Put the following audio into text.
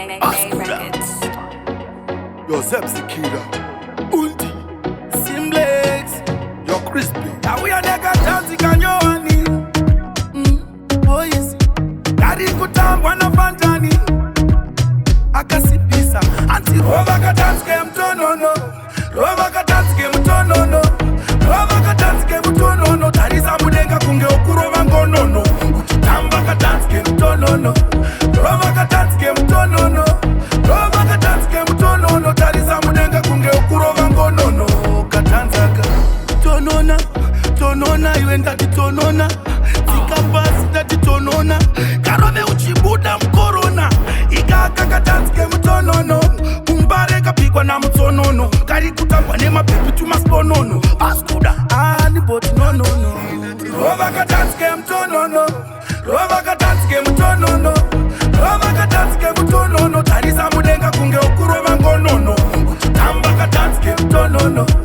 Records. Yo, Zeb Tsikira Riddim Simplex Yo, crispy. Now we are the Kadhanzi kanyoni. Boys Dari kutambwa na fantani Akasipisa Anti rova Kadhanzi Kemutonono Rova Kadhanzi Kemutonono Rova Kadhanzi Kemutonono Dari zamudenga kunge okurova ngonono Kutamba Kadhanzi Kemutonono Rova Kadhanzi Kemutonono Rova Kadhanzi Kemutonono Dari zamudenga kunge okurova ngonono Kadhanzaga Tonona Tonona iwe ndati tonona Tikapasi ndati tonona Karove uchibuda mkorona Ikaka Kadhanzi Kemutonono Umbare kapigwa na mtonono Kari kutangwa nema pepi tumasponono Baskuda ani boti nonono Rova Kadhanzi Kemutonono Rova Kadhanzi Kemutonono Rova Kadhanzi Kemutonono Dari zamudenga kunge okurova ngonono Tamba Kadhanzi Kemutonono